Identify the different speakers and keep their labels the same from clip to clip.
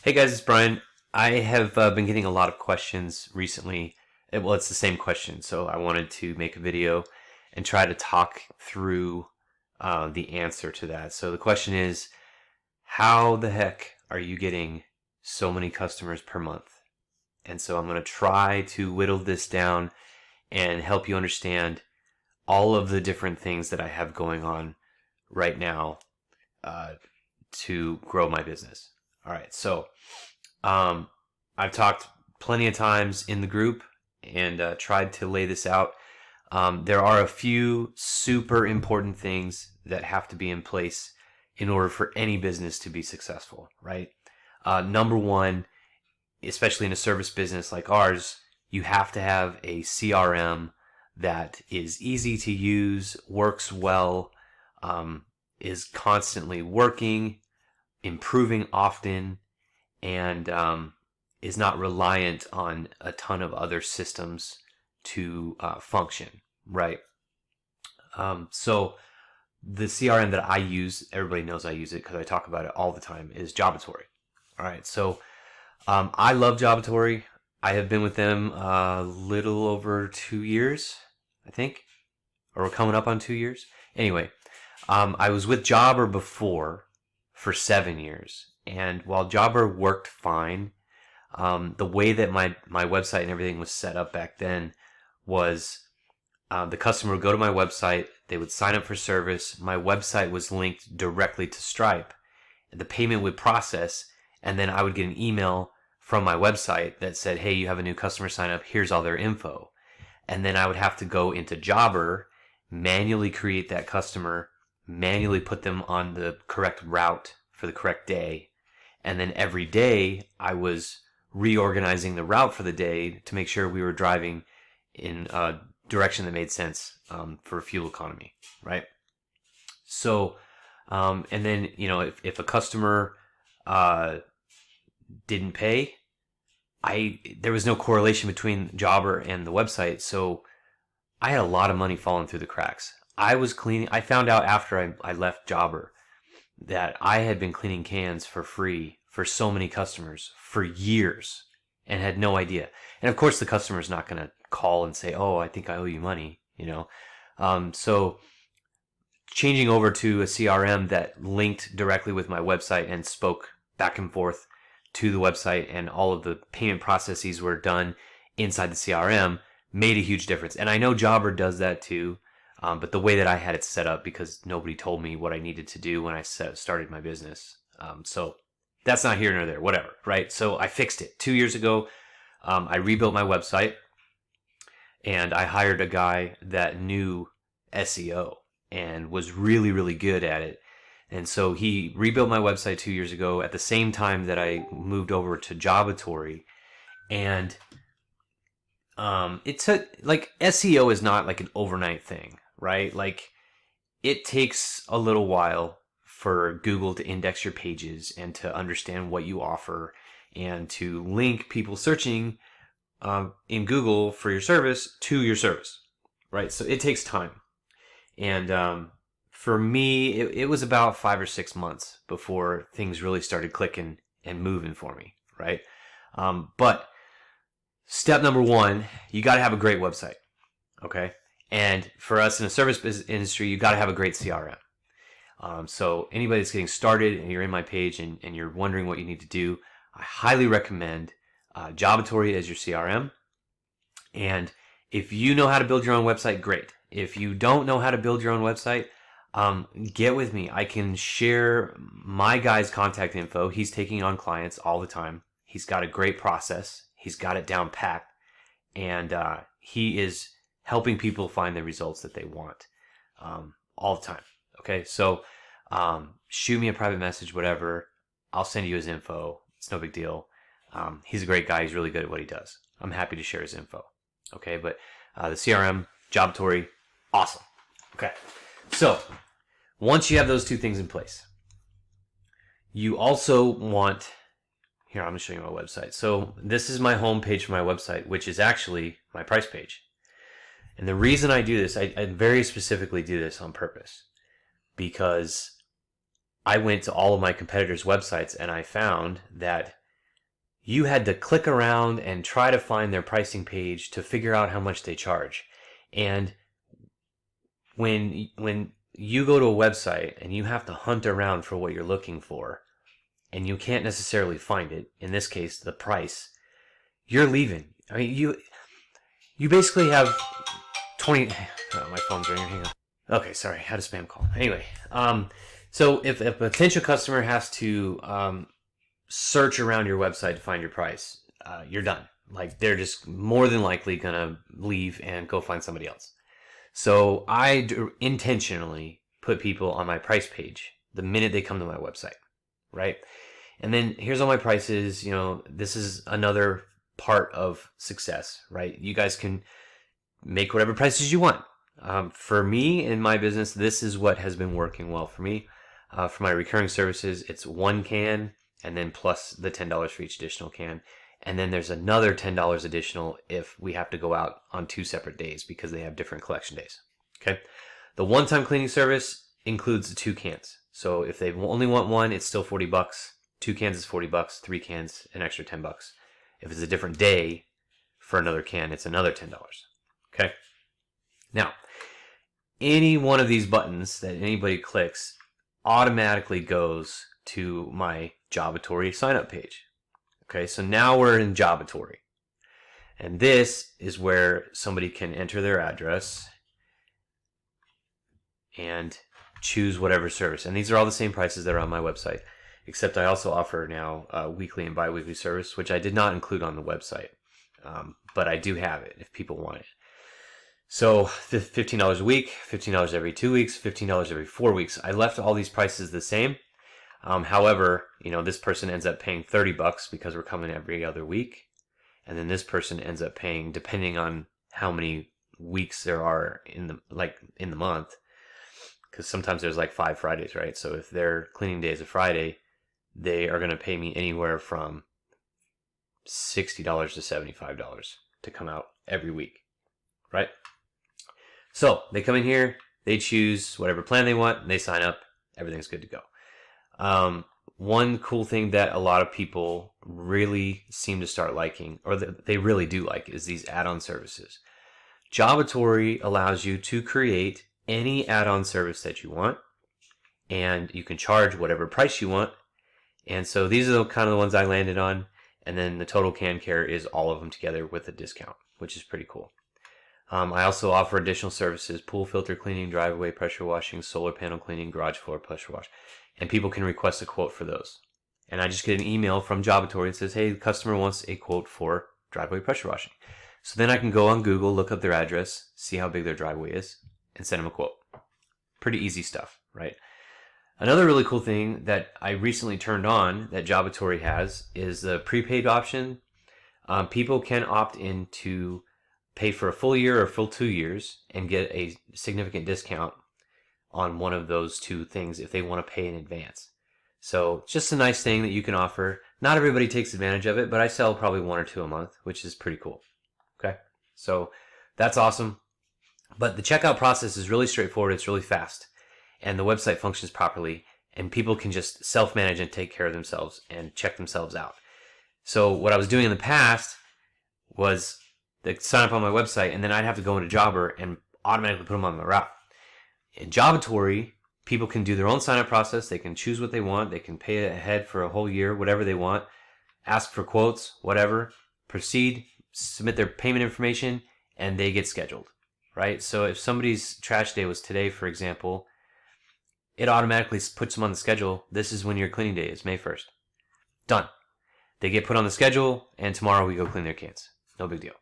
Speaker 1: Hey guys, it's Brian. I have been getting a lot of questions recently. Well, it's the same question, so I wanted to make a video and try to talk through the answer to that. So the question is, how the heck are you getting so many customers per month? And so I'm going to try to whittle this down and help you understand all of the different things that I have going on right now uh, to grow my business. All right, so um, I've talked plenty of times in the group and tried to lay this out. There are a few super important things that have to be in place in order for any business to be successful, right? Number one, especially in a service business like ours, you have to have a CRM that is easy to use, works well, is constantly working, improving often, and is not reliant on a ton of other systems to function, right? So the CRM that I use, everybody knows I use it because I talk about it all the time, is Jobatory. All right, so I love Jobatory. I have been with them a little over 2 years, I think, or we're coming up on 2 years. Anyway, I was with Jobber before for 7 years, and while Jobber worked fine, the way that my website and everything was set up back then was the customer would go to my website, they would sign up for service, my website was linked directly to Stripe, the payment would process, and then I would get an email from my website that said, hey, you have a new customer sign up, here's all their info. And then I would have to go into Jobber, manually create that customer, manually put them on the correct route for the correct day. And then every day I was reorganizing the route for the day to make sure we were driving in a direction that made sense for fuel economy, right? So, and then, if a customer didn't pay, there was no correlation between Jobber and the website, so I had a lot of money falling through the cracks. I was cleaning. I found out after I left Jobber that I had been cleaning cans for free for so many customers for years and had no idea. And of course, the customer's not going to call and say, "Oh, I think I owe you money," So changing over to a CRM that linked directly with my website and spoke back and forth to the website, and all of the payment processes were done inside the CRM made a huge difference. And I know Jobber does that too, but the way that I had it set up, because nobody told me what I needed to do when I started my business. So that's not here nor there, whatever, right? So I fixed it 2 years ago. I rebuilt my website, and I hired a guy that knew SEO and was really, really good at it. And so he rebuilt my website 2 years ago at the same time that I moved over to Jobatory. And it took, like, SEO is not like an overnight thing, right? Like, it takes a little while for Google to index your pages and to understand what you offer and to link people searching in Google for your service to your service, right? So it takes time. And for me, it was about 5 or 6 months before things really started clicking and moving for me, right? But step number one, you got to have a great website, okay? And for us in the service industry, you got to have a great CRM. So anybody that's getting started and you're in my page and you're wondering what you need to do, I highly recommend Jobatory as your CRM. And if you know how to build your own website, great. If you don't know how to build your own website, get with me. I can share my guy's contact info. He's taking on clients all the time. He's got a great process. He's got it down packed. And he is helping people find the results that they want all the time. Okay, so shoot me a private message, whatever. I'll send you his info. It's no big deal. He's a great guy. He's really good at what he does. I'm happy to share his info. Okay, but the CRM, Jobatory, awesome. Okay, so once you have those two things in place, you also want, here, I'm going to show you my website. So this is my home page for my website, which is actually my price page. And the reason I do this, I very specifically do this on purpose, because I went to all of my competitors' websites and I found that you had to click around and try to find their pricing page to figure out how much they charge. And when you go to a website and you have to hunt around for what you're looking for, and you can't necessarily find it, in this case, the price, you're leaving. I mean, you basically have 20... Oh, my phone's ringing. Hang on. Okay, sorry. I had a spam call. Anyway, so if a potential customer has to search around your website to find your price, you're done. Like, they're just more than likely going to leave and go find somebody else. So I intentionally put people on my price page the minute they come to my website, right? And then here's all my prices. You know, this is another part of success, right? You guys can make whatever prices you want. For me in my business, this is what has been working well for me. For my recurring services, it's one can and then plus the $10 for each additional can. And then there's another $10 additional if we have to go out on 2 separate days because they have different collection days. Okay. The one-time cleaning service includes the 2 cans. So if they only want one, it's still $40. 2 cans is $40. 3 cans, an extra $10. If it's a different day for another can, it's another $10. Okay. Now, any one of these buttons that anybody clicks automatically goes to my Jobatory sign-up page. Okay, so now we're in Jobatory. And this is where somebody can enter their address and choose whatever service. And these are all the same prices that are on my website, except I also offer now weekly and bi-weekly service, which I did not include on the website. But I do have it if people want it. So $15 a week, $15 every 2 weeks, $15 every 4 weeks. I left all these prices the same. However, you know, this person ends up paying $30 because we're coming every other week. And then this person ends up paying, depending on how many weeks there are in the month, because sometimes there's like 5 Fridays, right? So if their cleaning day is a Friday, they are going to pay me anywhere from $60 to $75 to come out every week, right? So they come in here, they choose whatever plan they want, and they sign up. Everything's good to go. One cool thing that a lot of people really seem to start liking, or that they really do like, is these add-on services. Jobatory allows you to create any add-on service that you want, and you can charge whatever price you want. And so these are the kind of the ones I landed on, and then the total can care is all of them together with a discount, which is pretty cool. I also offer additional services: pool filter cleaning, driveway pressure washing, solar panel cleaning, garage floor pressure wash. And people can request a quote for those. And I just get an email from Jobatory that says, hey, the customer wants a quote for driveway pressure washing. So then I can go on Google, look up their address, see how big their driveway is, and send them a quote. Pretty easy stuff, right? Another really cool thing that I recently turned on that Jobatory has is the prepaid option. People can opt in to pay for a full year or full 2 years and get a significant discount on one of those 2 things if they want to pay in advance. So it's just a nice thing that you can offer. Not everybody takes advantage of it, but I sell probably 1 or 2 a month, which is pretty cool. Okay, so that's awesome. But the checkout process is really straightforward. It's really fast, and the website functions properly, and people can just self-manage and take care of themselves and check themselves out. So what I was doing in the past was they sign up on my website, and then I'd have to go into Jobber and automatically put them on my route. In Jobatory, people can do their own sign-up process. They can choose what they want. They can pay ahead for a whole year, whatever they want, ask for quotes, whatever, proceed, submit their payment information, and they get scheduled, right? So if somebody's trash day was today, for example, it automatically puts them on the schedule. This is when your cleaning day is, May 1st. Done. They get put on the schedule, and tomorrow we go clean their cans. No big deal,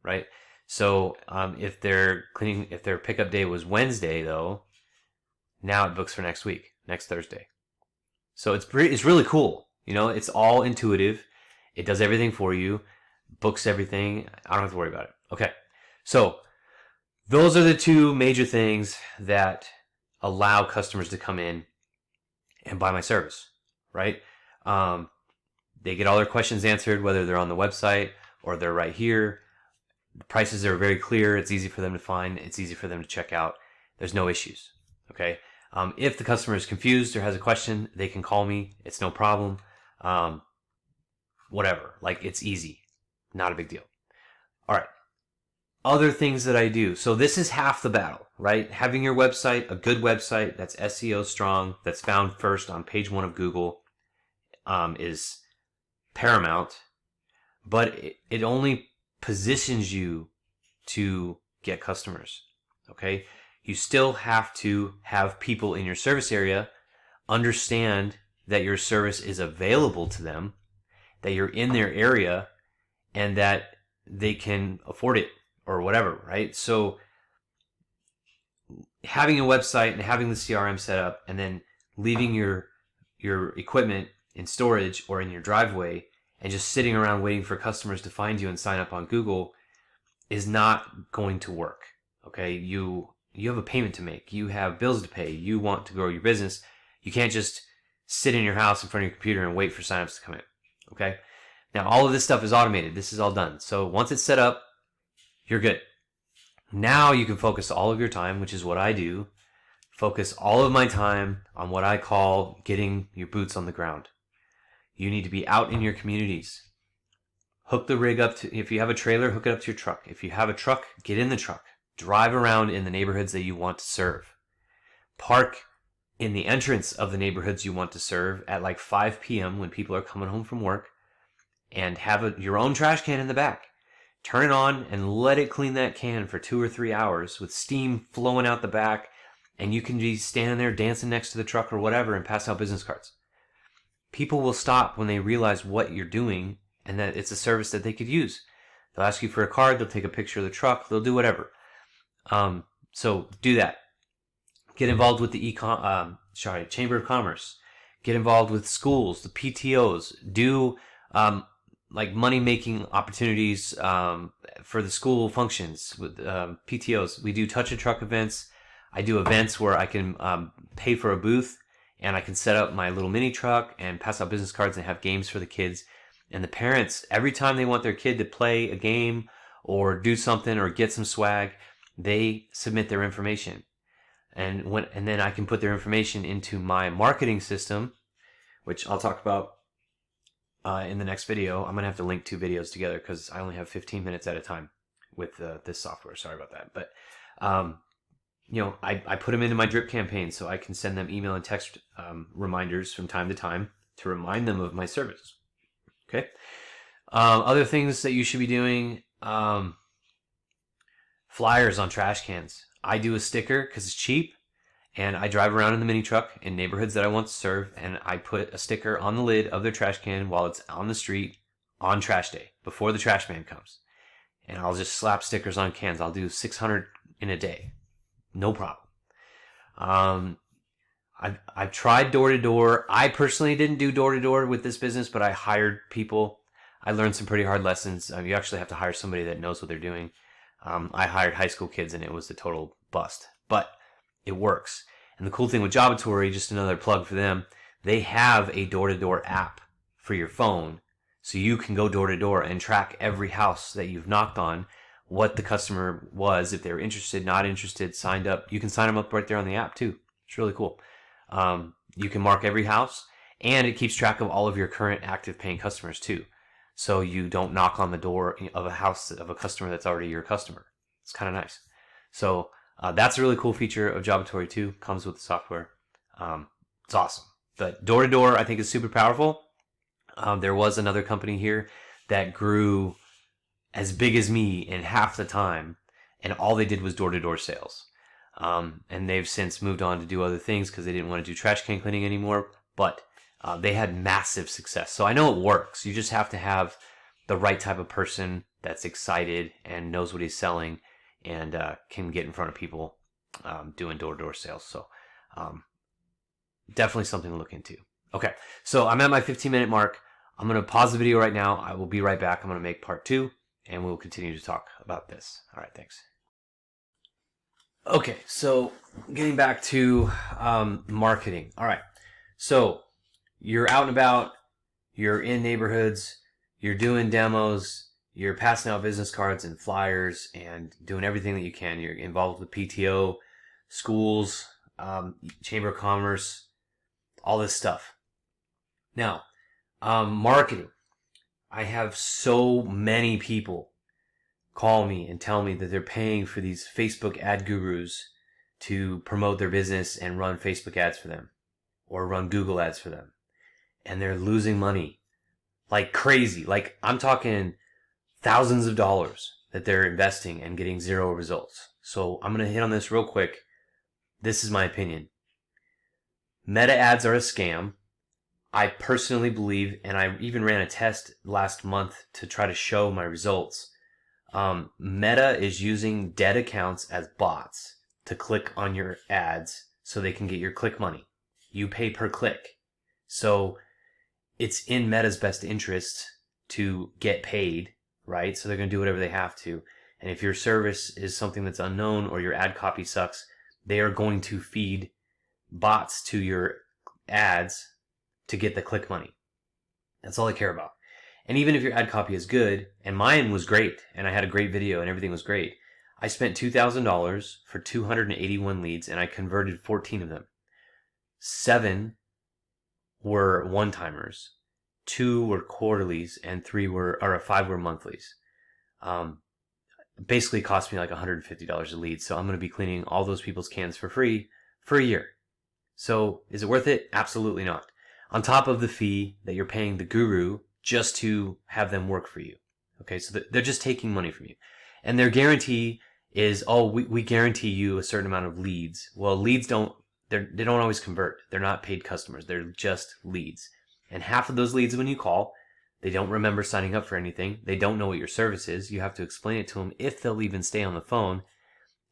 Speaker 1: right? So if their pickup day was Wednesday, though, now it books for next week, next Thursday. So it's really cool. You know, it's all intuitive. It does everything for you, books everything. I don't have to worry about it. Okay, so those are the 2 major things that allow customers to come in and buy my service, right? They get all their questions answered, whether they're on the website or they're right here. The prices are very clear. It's easy for them to find. It's easy for them to check out. There's no issues. Okay. If the customer is confused or has a question, they can call me. It's no problem. whatever. Like, it's easy. Not a big deal. All right. Other things that I do. So this is half the battle, right? Having your website, a good website that's SEO strong, that's found first on page 1 of Google, is paramount. But it only positions you to get customers. Okay? You still have to have people in your service area understand that your service is available to them, that you're in their area, and that they can afford it or whatever, right? So having a website and having the CRM set up and then leaving your equipment in storage or in your driveway and just sitting around waiting for customers to find you and sign up on Google is not going to work. Okay? You have a payment to make. You have bills to pay. You want to grow your business. You can't just sit in your house in front of your computer and wait for signups to come in. Okay? Now, all of this stuff is automated. This is all done. So once it's set up, you're good. Now you can focus all of your time, which is what I do, focus all of my time on what I call getting your boots on the ground. You need to be out in your communities. Hook the rig up to, if you have a trailer, hook it up to your truck. If you have a truck, get in the truck. Drive around in the neighborhoods that you want to serve. Park in the entrance of the neighborhoods you want to serve at like 5 p.m. when people are coming home from work, and have your own trash can in the back. Turn it on and let it clean that can for 2 or 3 hours with steam flowing out the back, and you can be standing there dancing next to the truck or whatever and pass out business cards. People will stop when they realize what you're doing and that it's a service that they could use. They'll ask you for a card, they'll take a picture of the truck, they'll do whatever. So do that. Get involved with the Chamber of Commerce. Get involved with schools, the PTOs. Do like money-making opportunities for the school functions with PTOs. We do touch a truck events. I do events where I can pay for a booth and I can set up my little mini truck and pass out business cards and have games for the kids. And the parents, every time they want their kid to play a game or do something or get some swag, they submit their information. And then I can put their information into my marketing system, which I'll talk about in the next video. I'm going to have to link 2 videos together because I only have 15 minutes at a time with this software. Sorry about that. But, I put them into my drip campaign so I can send them email and text reminders from time to time to remind them of my service. Okay. Other things that you should be doing, flyers on trash cans. I do a sticker because it's cheap, and I drive around in the mini truck in neighborhoods that I want to serve, and I put a sticker on the lid of their trash can while it's on the street on trash day before the trash man comes. And I'll just slap stickers on cans. I'll do 600 in a day. No problem. I've tried door to door. I personally didn't do door to door with this business, but I hired people. I learned some pretty hard lessons. You actually have to hire somebody that knows what they're doing. I hired high school kids and it was a total bust, but it works. And the cool thing with Jobatory, just another plug for them, they have a door-to-door app for your phone. So you can go door to door and track every house that you've knocked on, what the customer was, if they were interested, not interested, signed up. You can sign them up right there on the app too. It's really cool. You can mark every house, and it keeps track of all of your current active paying customers too. So you don't knock on the door of a house of a customer that's already your customer. It's kind of nice. So that's a really cool feature of Jobatory too. Comes with the software. It's awesome. But door to door, I think, is super powerful. There was another company here that grew as big as me in half the time, and all they did was door to door sales. And they've since moved on to do other things because they didn't want to do trash can cleaning anymore. But they had massive success. So I know it works. You just have to have the right type of person that's excited and knows what he's selling and can get in front of people doing door-to-door sales. So definitely something to look into. Okay, so I'm at my 15-minute mark. I'm going to pause the video right now. I will be right back. I'm going to make part 2, and we'll continue to talk about this. All right, thanks. Okay, so getting back to marketing. All right, so you're out and about, you're in neighborhoods, you're doing demos, you're passing out business cards and flyers and doing everything that you can. You're involved with PTO, schools, Chamber of Commerce, all this stuff. Now, marketing. I have so many people call me and tell me that they're paying for these Facebook ad gurus to promote their business and run Facebook ads for them or run Google ads for them. And they're losing money like crazy. Like, I'm talking thousands of dollars that they're investing and getting zero results. So I'm going to hit on this real quick. This is my opinion. Meta ads are a scam. I personally believe, and I even ran a test last month to try to show my results. Meta is using dead accounts as bots to click on your ads so they can get your click money. You pay per click. So it's in Meta's best interest to get paid, right? So they're going to do whatever they have to. And if your service is something that's unknown or your ad copy sucks, they are going to feed bots to your ads to get the click money. That's all I care about. And even if your ad copy is good, and mine was great, and I had a great video and everything was great, I spent $2,000 for 281 leads and I converted 14 of them. 7 were one-timers, 2 were quarterlies, and 5 were monthlies. Basically cost me like $150 a lead. So I'm going to be cleaning all those people's cans for free for a year. So is it worth it? Absolutely not. On top of the fee that you're paying the guru just to have them work for you. Okay, so they're just taking money from you. And their guarantee is, we guarantee you a certain amount of leads. Well, leads they don't always convert. They're not paid customers. They're just leads. And half of those leads, when you call, they don't remember signing up for anything. They don't know what your service is. You have to explain it to them if they'll even stay on the phone.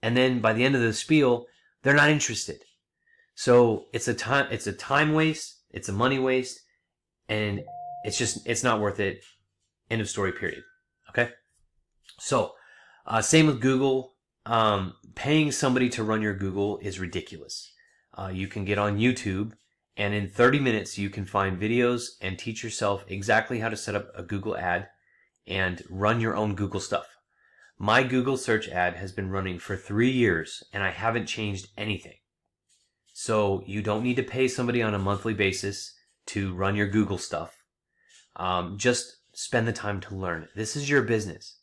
Speaker 1: And then by the end of the spiel, they're not interested. So it's a time waste. It's a money waste. And it's not worth it. End of story, period. Okay? So, same with Google. Paying somebody to run your Google is ridiculous. You can get on YouTube, and in 30 minutes, you can find videos and teach yourself exactly how to set up a Google ad and run your own Google stuff. My Google search ad has been running for 3 years, and I haven't changed anything. So you don't need to pay somebody on a monthly basis to run your Google stuff. Just spend the time to learn. This is your business.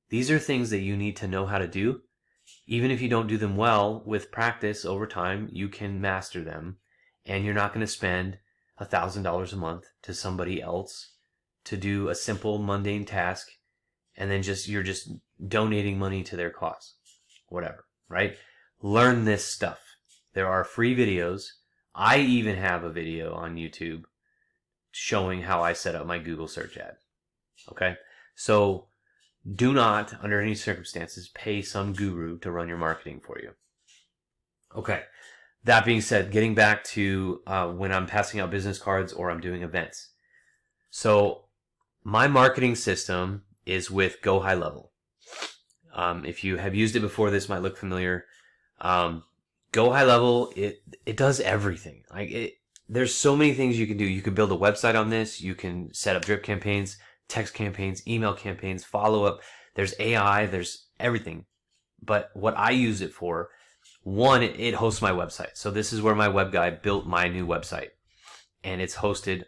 Speaker 1: These are things that you need to know how to do. Even if you don't do them well, with practice over time, you can master them. And you're not going to spend $1,000 a month to somebody else to do a simple mundane task. And then you're just donating money to their cause. Whatever, right? Learn this stuff. There are free videos. I even have a video on YouTube showing how I set up my Google search ad. Okay? So do not, under any circumstances, pay some guru to run your marketing for you. Okay. That being said, getting back to when I'm passing out business cards or I'm doing events. So my marketing system is with Go High Level. If you have used it before, this might look familiar. Go High Level, it does everything. There's so many things you can do. You can build a website on this. You can set up drip campaigns, text campaigns, email campaigns, follow-up. There's AI, there's everything. But what I use it for, one, it hosts my website. So this is where my web guy built my new website. And it's hosted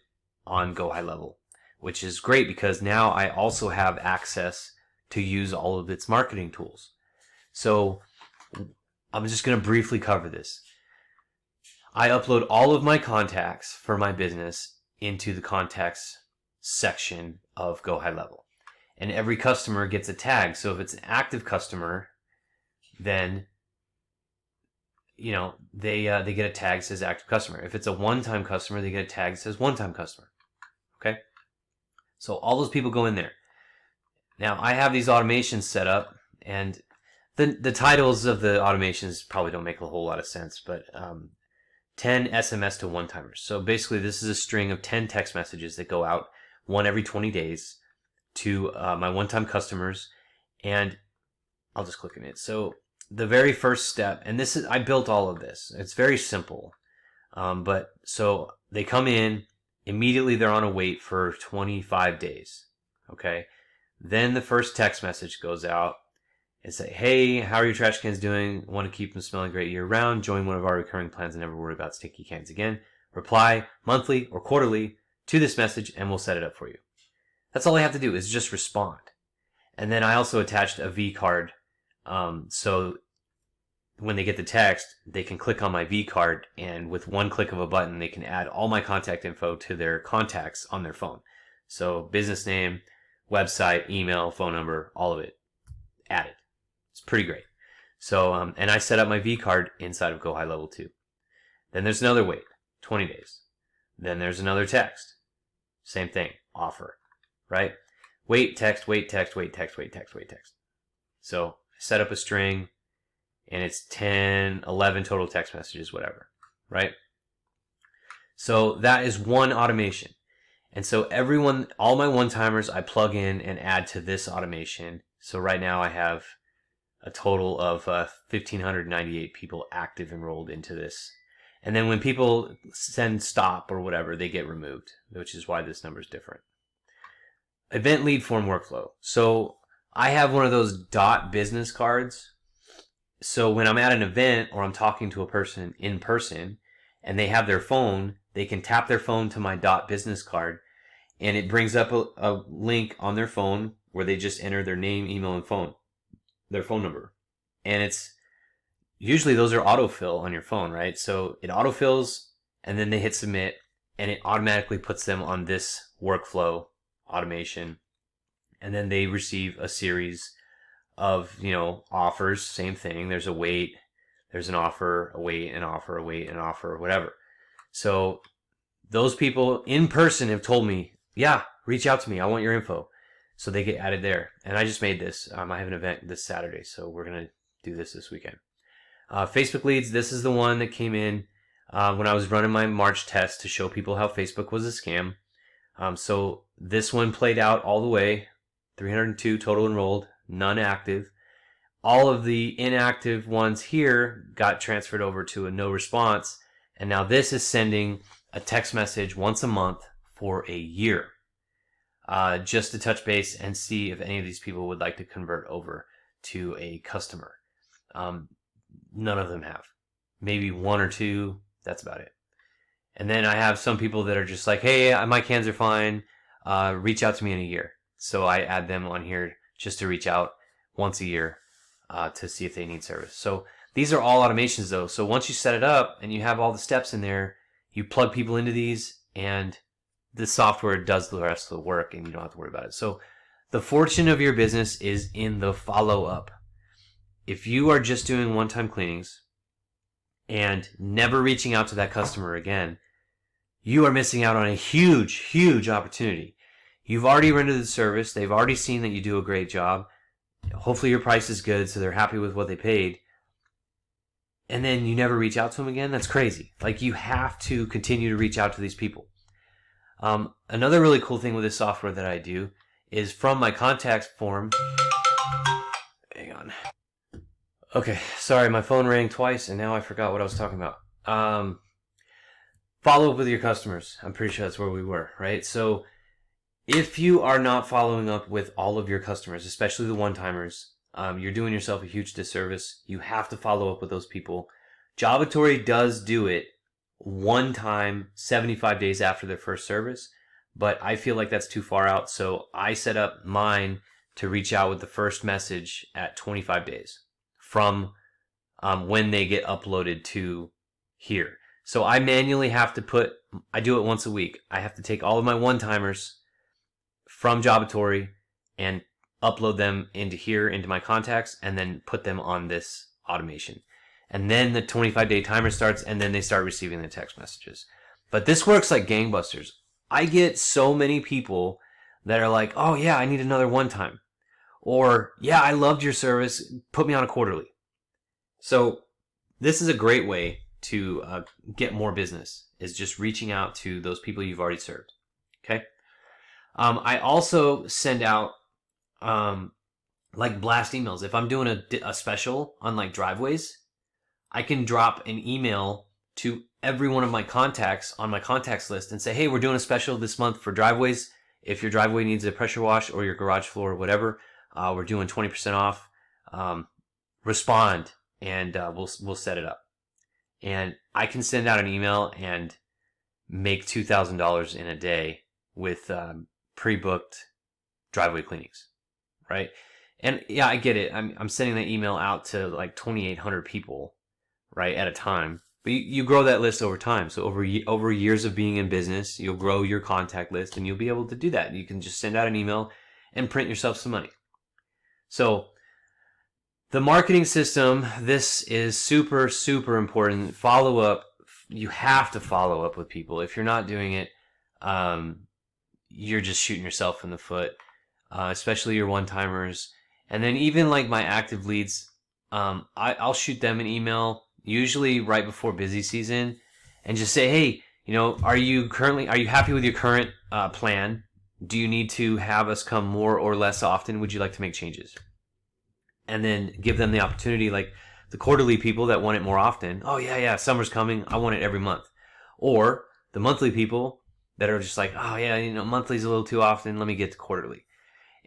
Speaker 1: on Go High Level, which is great because now I also have access to use all of its marketing tools. So I'm just going to briefly cover this. I upload all of my contacts for my business into the contacts section of Go High Level. And every customer gets a tag. So if it's an active customer, then they get a tag that says active customer. If it's a one-time customer, they get a tag that says one-time customer. Okay? So all those people go in there. Now, I have these automations set up, and the titles of the automations probably don't make a whole lot of sense, but 10 SMS to one-timers. So basically, this is a string of 10 text messages that go out, one every 20 days, to my one-time customers, and I'll just click on it. So the very first step, and I built all of this. It's very simple, but so they come in, immediately they're on a wait for 25 days, okay? Then the first text message goes out and say, hey, how are your trash cans doing? Want to keep them smelling great year round? Join one of our recurring plans and never worry about sticky cans again. Reply monthly or quarterly to this message and we'll set it up for you. That's all I have to do is just respond. And then I also attached a V card. So when they get the text, they can click on my V card, and with one click of a button, they can add all my contact info to their contacts on their phone. So business name, website, email, phone number, all of it added. It's pretty great. So, and I set up my V card inside of Go High Level 2. Then there's another wait, 20 days. Then there's another text. Same thing, offer, right? Wait, text, wait, text, wait, text, wait, text, wait, text. So I set up a string, and it's 10, 11 total text messages, whatever, right? So that is one automation. And so all my one-timers, I plug in and add to this automation. So right now I have a total of 1,598 people active enrolled into this. And then when people send stop or whatever, they get removed, which is why this number is different. Event lead form workflow. So I have one of those .business cards. So when I'm at an event or I'm talking to a person in person and they have their phone, they can tap their phone to my .business card, and it brings up a link on their phone where they just enter their name, email, and their phone number. And it's usually those are autofill on your phone, right? So it autofills, and then they hit submit, and it automatically puts them on this workflow automation. And then they receive a series of, offers, same thing. There's a wait, there's an offer, a wait, an offer, a wait, an offer, whatever. So those people in person have told me, yeah, reach out to me. I want your info. So they get added there. And I just made this. I have an event this Saturday, so we're going to do this weekend. Facebook leads, this is the one that came in when I was running my March test to show people how Facebook was a scam. So this one played out all the way, 302 total enrolled, none active. All of the inactive ones here got transferred over to a no response. And now this is sending a text message once a month for a year, just to touch base and see if any of these people would like to convert over to a customer. None of them have. Maybe one or two, that's about it. And then I have some people that are just like, hey, my cans are fine, reach out to me in a year. So I add them on here just to reach out once a year to see if they need service. So these are all automations though. So once you set it up and you have all the steps in there, you plug people into these and the software does the rest of the work and you don't have to worry about it. So the fortune of your business is in the follow-up. If you are just doing one-time cleanings and never reaching out to that customer again, you are missing out on a huge, huge opportunity. You've already rendered the service. They've already seen that you do a great job. Hopefully your price is good, so they're happy with what they paid. And then you never reach out to them again? That's crazy. Like, you have to continue to reach out to these people. Another really cool thing with this software that I do is from my contacts form. Hang on. Okay, sorry, my phone rang twice and now I forgot what I was talking about. Follow up with your customers. I'm pretty sure that's where we were, right? So if you are not following up with all of your customers, especially the one-timers, you're doing yourself a huge disservice. You have to follow up with those people. Jobatory does do it one time, 75 days after their first service, but I feel like that's too far out. So I set up mine to reach out with the first message at 25 days from when they get uploaded to here. So I manually have to I do it once a week. I have to take all of my one-timers from Jobatory and upload them into here, into my contacts, and then put them on this automation. And then the 25-day timer starts, and then they start receiving the text messages. But this works like gangbusters. I get so many people that are like, oh yeah, I need another one-time. Or, yeah, I loved your service, put me on a quarterly. So this is a great way to get more business, is just reaching out to those people you've already served. Okay? I also send out like blast emails. If I'm doing a special on like driveways, I can drop an email to every one of my contacts on my contacts list and say, hey, we're doing a special this month for driveways. If your driveway needs a pressure wash or your garage floor or whatever, we're doing 20% off. Respond and we'll set it up. And I can send out an email and make $2,000 in a day with pre-booked driveway cleanings, right? And yeah, I get it. I'm sending that email out to like 2,800 people, right, at a time. But you grow that list over time. So over years of being in business, you'll grow your contact list, and you'll be able to do that. You can just send out an email and print yourself some money. So the marketing system, this is super, super important. Follow up. You have to follow up with people. If you're not doing it, you're just shooting yourself in the foot, especially your one-timers. And then even like my active leads, I'll shoot them an email, usually right before busy season, and just say, hey, are you happy with your current plan? Do you need to have us come more or less often? Would you like to make changes? And then give them the opportunity, like the quarterly people that want it more often. Oh yeah, summer's coming. I want it every month. Or the monthly people that are just like, oh yeah, monthly's a little too often. Let me get to quarterly.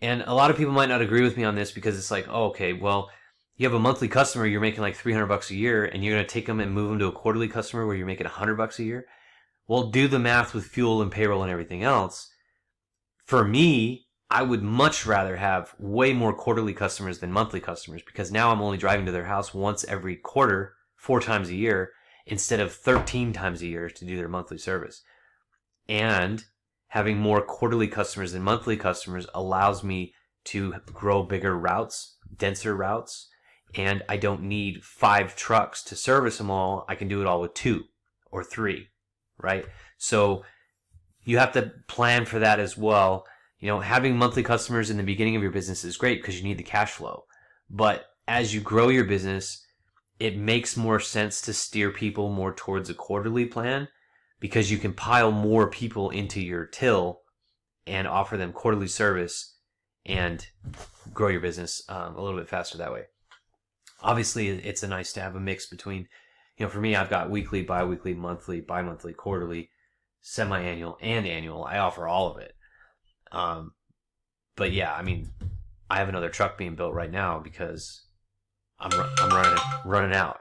Speaker 1: And a lot of people might not agree with me on this because it's like, oh, okay, well, you have a monthly customer, you're making like $300 a year, and you're going to take them and move them to a quarterly customer where you're making $100 a year. Well, do the math with fuel and payroll and everything else. For me, I would much rather have way more quarterly customers than monthly customers, because now I'm only driving to their house once every quarter, 4 times a year, instead of 13 times a year to do their monthly service. And having more quarterly customers than monthly customers allows me to grow bigger routes, denser routes, and I don't need 5 trucks to service them all. I can do it all with 2 or 3, right? So you have to plan for that as well. Having monthly customers in the beginning of your business is great because you need the cash flow. But as you grow your business, it makes more sense to steer people more towards a quarterly plan, because you can pile more people into your till and offer them quarterly service and grow your business a little bit faster that way. Obviously, it's nice to have a mix between, for me, I've got weekly, bi-weekly, monthly, bi-monthly, quarterly, semi-annual, and annual. I offer all of it. But yeah, I have another truck being built right now because I'm running out.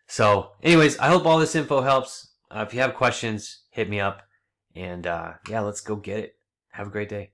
Speaker 1: So anyways, I hope all this info helps. If you have questions, hit me up, and yeah, let's go get it. Have a great day.